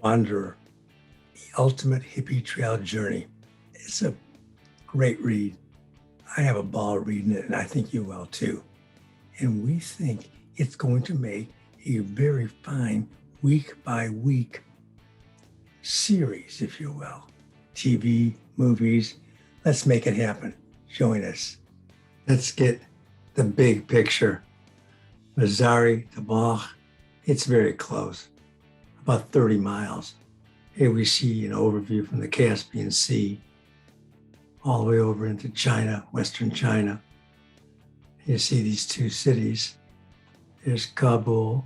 Wanderer, The Ultimate Hippie Trail Journey. It's a great read. I have a ball reading it, and I think you will too. And we think it's going to make a very fine week by week series, if you will. TV, movies. Let's make it happen. Join us. Let's get the big picture. Mazar to Balkh, it's very close, about 30 miles. Here we see an overview from the Caspian Sea all the way over into China, Western China. You see these two cities. There's Kabul.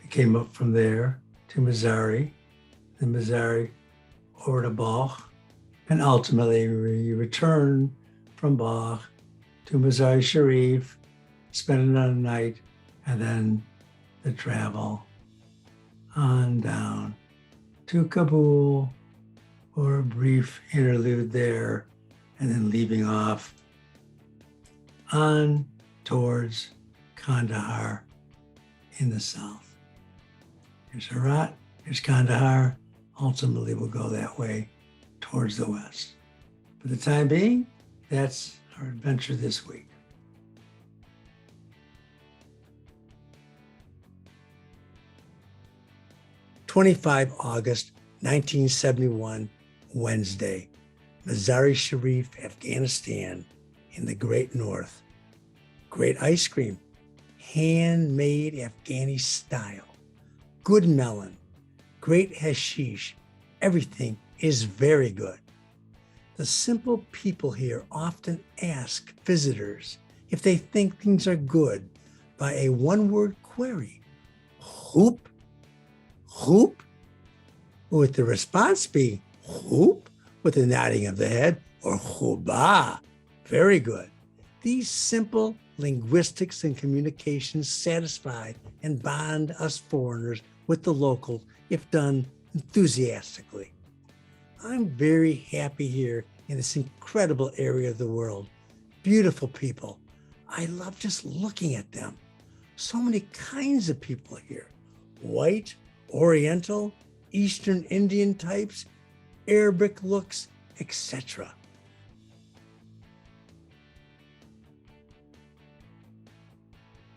We came up from there to Mazar, then Mazar over to Balkh, and ultimately we return from Balkh to Mazar Sharif, spend another night, and then the travel on down to Kabul for a brief interlude there, and then leaving off on towards Kandahar in the south. Here's Herat, here's Kandahar. Ultimately, we'll go that way towards the west. For the time being, that's our adventure this week. 25 August 1971, Wednesday, Mazar Sharif, Afghanistan, in the Great North. Great ice cream, handmade Afghani style, good melon, great hashish, everything is very good. The simple people here often ask visitors if they think things are good by a one-word query, hoop? Hoop? With the response being hoop, with a nodding of the head, or hoobah. Very good. These simple linguistics and communications satisfy and bond us foreigners with the locals if done enthusiastically. I'm very happy here in this incredible area of the world. Beautiful people. I love just looking at them. So many kinds of people here. White, Oriental, Eastern Indian types, Arabic looks, etc.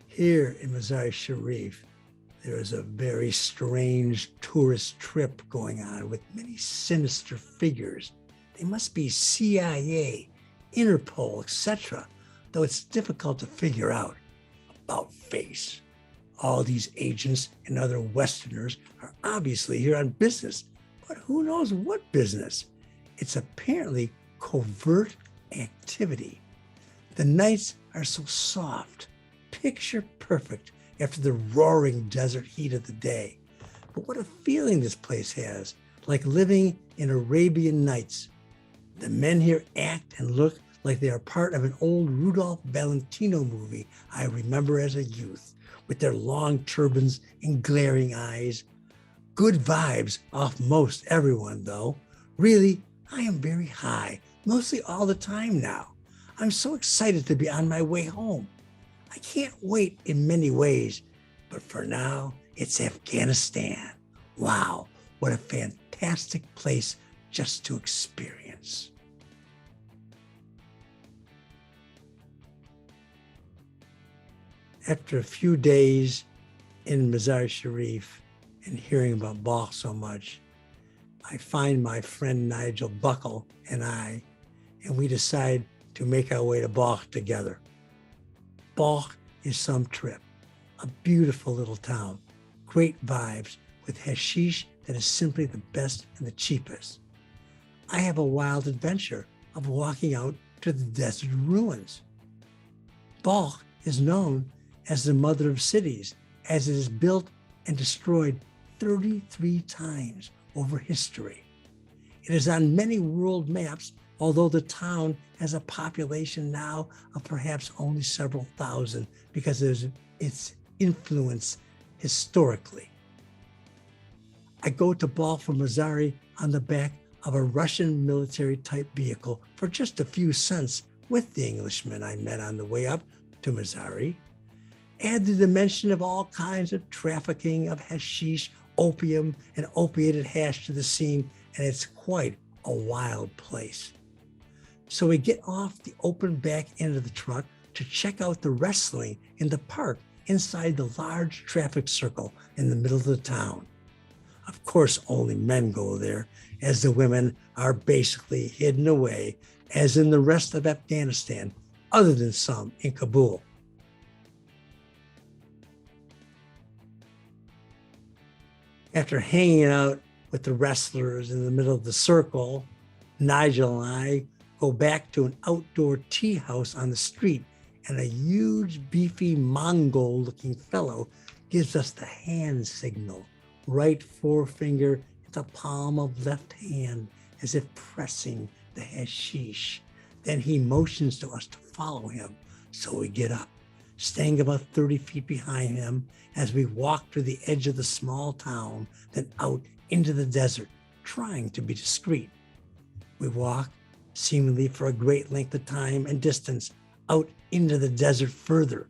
Here in Mazar Sharif, there is a very strange tourist trip going on with many sinister figures. They must be CIA, Interpol, etc., though it's difficult to figure out. About face. All these agents and other Westerners are obviously here on business, but who knows what business? It's apparently covert activity. The nights are so soft, picture perfect after the roaring desert heat of the day. But what a feeling this place has, like living in Arabian Nights. The men here act and look like they are part of an old Rudolph Valentino movie I remember as a youth, with their long turbans and glaring eyes. Good vibes off most everyone, though. Really, I am very high, mostly all the time now. I'm so excited to be on my way home. I can't wait in many ways, but for now, it's Afghanistan. Wow, what a fantastic place just to experience. After a few days in Mazar Sharif and hearing about Balkh so much, I find my friend Nigel Buckle and we decide to make our way to Balkh together. Balkh is some trip, a beautiful little town, great vibes with hashish that is simply the best and the cheapest. I have a wild adventure of walking out to the desert ruins. Balkh is known as the mother of cities, as it is built and destroyed 33 times over history. It is on many world maps, although the town has a population now of perhaps only several thousand because of its influence historically. I go to Balkh from Mazar on the back of a Russian military type vehicle for just a few cents with the Englishman I met on the way up to Mazar. Add the dimension of all kinds of trafficking of hashish, opium and opiated hash to the scene, and it's quite a wild place. So we get off the open back end of the truck to check out the wrestling in the park inside the large traffic circle in the middle of the town. Of course, only men go there, as the women are basically hidden away, as in the rest of Afghanistan, other than some in Kabul. After hanging out with the wrestlers in the middle of the circle, Nigel and I go back to an outdoor tea house on the street, and a huge, beefy, Mongol-looking fellow gives us the hand signal, right forefinger at the palm of left hand, as if pressing the hashish. Then he motions to us to follow him, so we get up, staying about 30 feet behind him as we walk to the edge of the small town, then out into the desert, trying to be discreet. We walk, seemingly for a great length of time and distance, out into the desert further.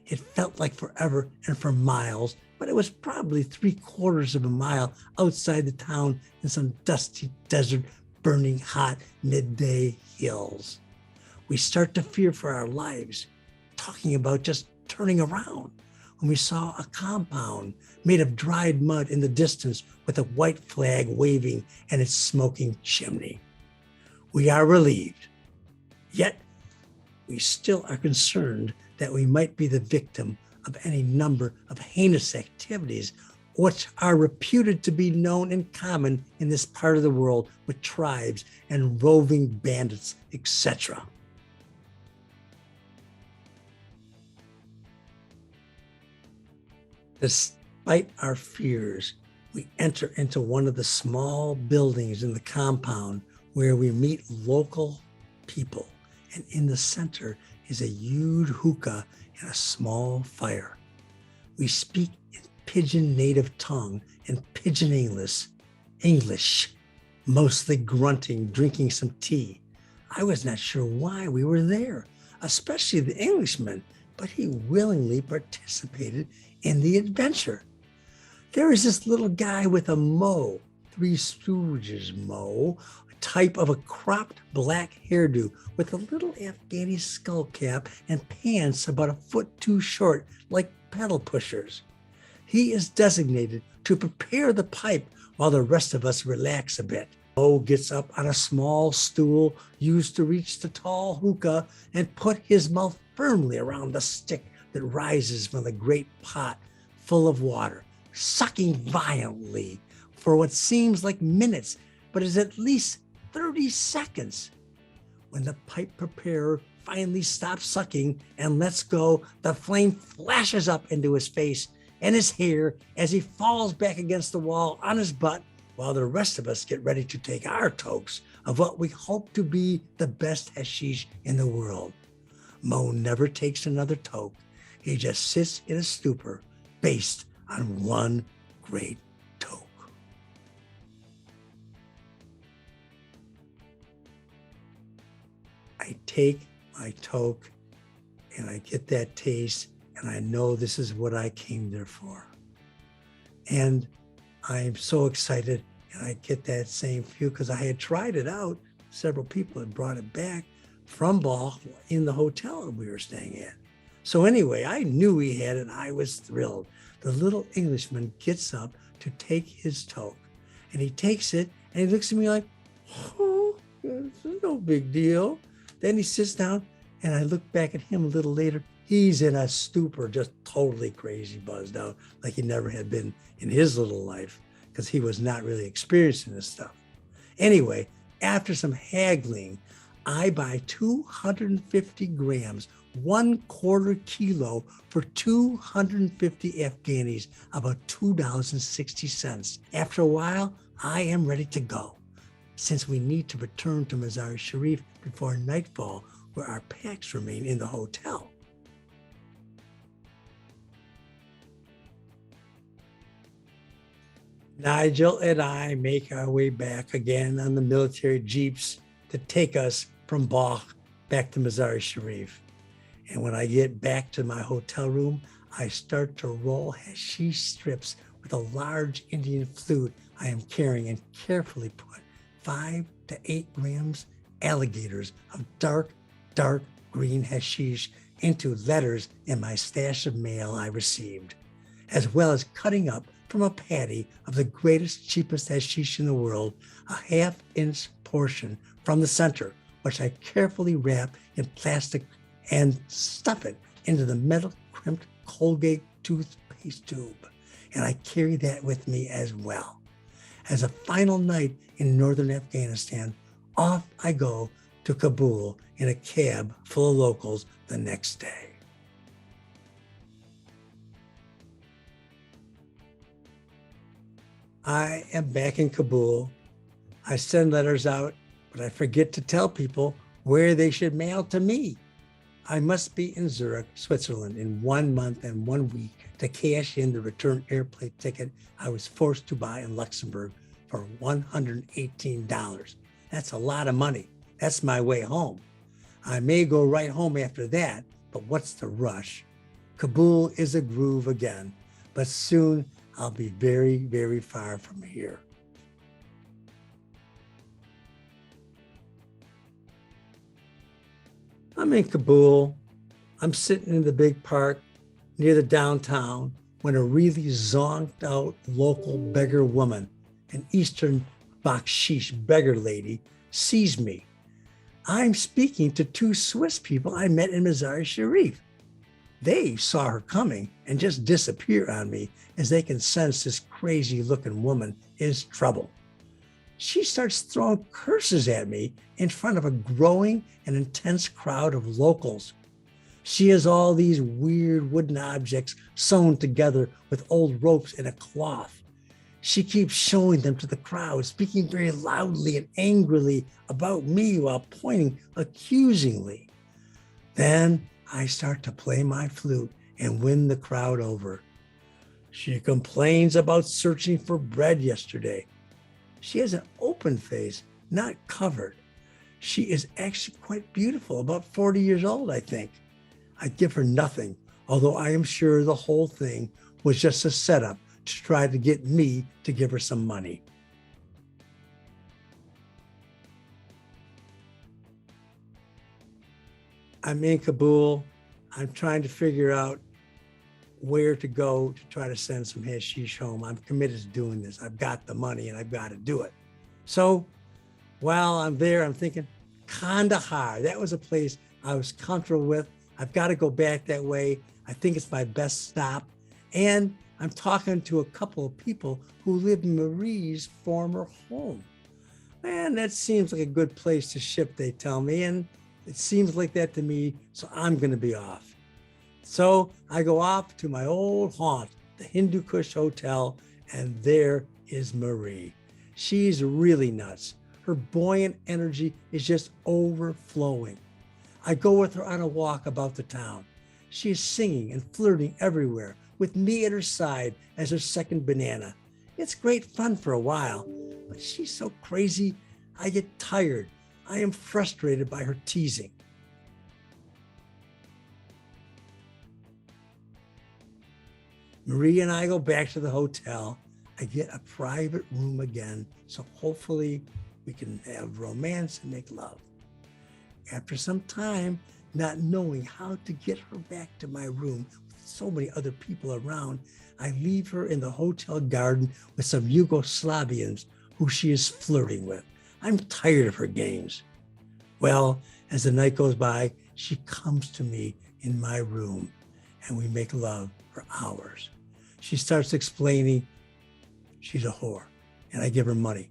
It felt like forever and for miles, but it was probably 3/4 of a mile outside the town in some dusty desert, burning hot midday hills. We start to fear for our lives, talking about just turning around, when we saw a compound made of dried mud in the distance with a white flag waving and its smoking chimney. We are relieved, yet we still are concerned that we might be the victim of any number of heinous activities which are reputed to be known in common in this part of the world with tribes and roving bandits, etc. Despite our fears, we enter into one of the small buildings in the compound where we meet local people, and in the center is a huge hookah and a small fire. We speak in pidgin native tongue and pidgin English, mostly grunting, drinking some tea. I was not sure why we were there, especially the Englishman, but he willingly participated in the adventure. There is this little guy with a mo, Three Stooges mo, type of a cropped black hairdo with a little Afghani skull cap and pants about a foot too short, like pedal pushers. He is designated to prepare the pipe while the rest of us relax a bit. Mo gets up on a small stool used to reach the tall hookah and put his mouth firmly around the stick that rises from the great pot full of water, sucking violently for what seems like minutes, but is at least 30 seconds. When the pipe preparer finally stops sucking and lets go, the flame flashes up into his face and his hair as he falls back against the wall on his butt, while the rest of us get ready to take our tokes of what we hope to be the best hashish in the world. Mo never takes another toke. He just sits in a stupor based on one great toke. I take my toke and I get that taste, and I know this is what I came there for. And I'm so excited, and I get that same feel because I had tried it out. Several people had brought it back from Balkh in the hotel that we were staying at. So anyway, I knew he had it. I was thrilled. The little Englishman gets up to take his toke, and he takes it, and he looks at me like, oh, this is no big deal. Then he sits down, and I look back at him a little later. He's in a stupor, just totally crazy, buzzed out, like he never had been in his little life, because he was not really experiencing this stuff. Anyway, after some haggling, I buy 250 grams, 1/4 kilo for 250 Afghanis, about $2.60. After a while, I am ready to go, since we need to return to Mazar Sharif before nightfall, where our packs remain in the hotel. Nigel and I make our way back again on the military jeeps that take us from Balkh back to Mazar Sharif. And when I get back to my hotel room, I start to roll hashish strips with a large Indian flute I am carrying and carefully put 5 to 8 grams alligators of dark green hashish into letters in my stash of mail I received, as well as cutting up from a patty of the greatest, cheapest hashish in the world, a half-inch portion from the center, which I carefully wrap in plastic and stuff it into the metal crimped Colgate toothpaste tube. And I carry that with me as well. As a final night in northern Afghanistan, off I go to Kabul in a cab full of locals the next day. I am back in Kabul. I send letters out, but I forget to tell people where they should mail to me. I must be in Zurich, Switzerland in 1 month and 1 week to cash in the return airplane ticket I was forced to buy in Luxembourg for $118. That's a lot of money. That's my way home. I may go right home after that, but what's the rush? Kabul is a groove again, but soon I'll be very, very far from here. I'm in Kabul. I'm sitting in the big park near the downtown when a really zonked out local beggar woman, an Eastern bakshish beggar lady, sees me. I'm speaking to 2 Swiss people I met in Mazar Sharif. They saw her coming and just disappear on me as they can sense this crazy looking woman is trouble. She starts throwing curses at me in front of a growing and intense crowd of locals. She has all these weird wooden objects sewn together with old ropes and a cloth. She keeps showing them to the crowd, speaking very loudly and angrily about me while pointing accusingly. Then I start to play my flute and win the crowd over. She complains about searching for bread yesterday. She has an open face, not covered. She is actually quite beautiful, about 40 years old, I think. I give her nothing, although I am sure the whole thing was just a setup to try to get me to give her some money. I'm in Kabul. I'm trying to figure out where to go to try to send some hashish home. I'm committed to doing this. I've got the money and I've got to do it. So while I'm there, I'm thinking, Kandahar, that was a place I was comfortable with. I've got to go back that way. I think it's my best stop. And I'm talking to a couple of people who live in Marie's former home. Man, that seems like a good place to ship, they tell me. And it seems like that to me, so I'm going to be off. So I go off to my old haunt, the Hindu Kush Hotel, and there is Marie. She's really nuts. Her buoyant energy is just overflowing. I go with her on a walk about the town. She is singing and flirting everywhere, with me at her side as her second banana. It's great fun for a while, but she's so crazy, I get tired. I am frustrated by her teasing. Marie and I go back to the hotel. I get a private room again, so hopefully we can have romance and make love. After some time, not knowing how to get her back to my room with so many other people around, I leave her in the hotel garden with some Yugoslavians who she is flirting with. I'm tired of her games. Well, as the night goes by, she comes to me in my room and we make love for hours. She starts explaining she's a whore and I give her money,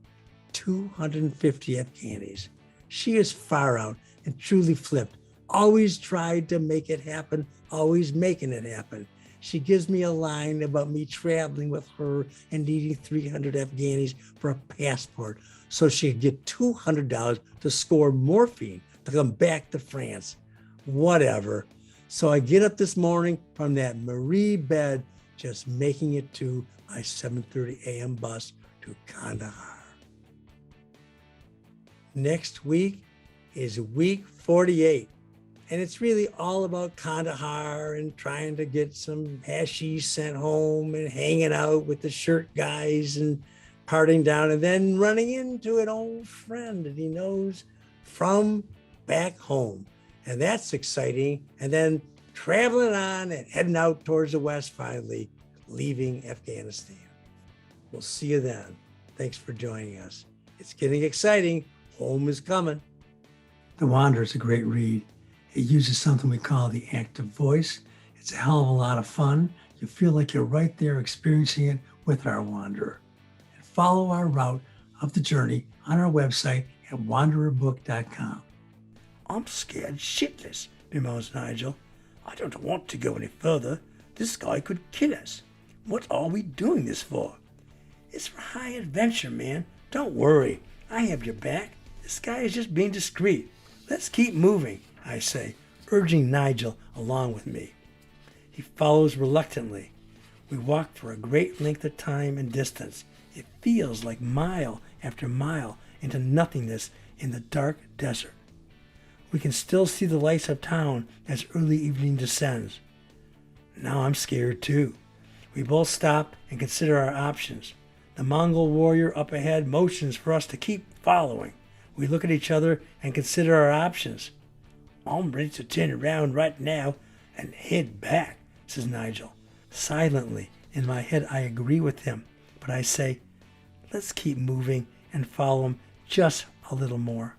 250 Afghanis. She is far out and truly flipped, always tried to make it happen, always making it happen. She gives me a line about me traveling with her and needing 300 Afghanis for a passport so she could get $200 to score morphine to come back to France. Whatever. So I get up this morning from that Marie bed, just making it to my 7:30 a.m. bus to Kandahar. Next week is week 48, And it's really all about Kandahar and trying to get some hashish sent home and hanging out with the shirt guys and partying down, and then running into an old friend that he knows from back home. And that's exciting. And then traveling on and heading out towards the west, finally leaving Afghanistan. We'll see you then. Thanks for joining us. It's getting exciting. Home is coming. The Wanderer is a great read. It uses something we call the active voice. It's a hell of a lot of fun. You feel like you're right there experiencing it with our Wanderer. And follow our route of the journey on our website at wandererbook.com. I'm scared shitless, bemoans Nigel. I don't want to go any further. This guy could kill us. What are we doing this for? It's for high adventure, man. Don't worry. I have your back. This guy is just being discreet. Let's keep moving, I say, urging Nigel along with me. He follows reluctantly. We walk for a great length of time and distance. It feels like mile after mile into nothingness in the dark desert. We can still see the lights of town as early evening descends. Now I'm scared too. We both stop and consider our options. The Mongol warrior up ahead motions for us to keep following. We look at each other and consider our options. I'm ready to turn around right now and head back, says Nigel. Silently, in my head, I agree with him, but I say, let's keep moving and follow him just a little more.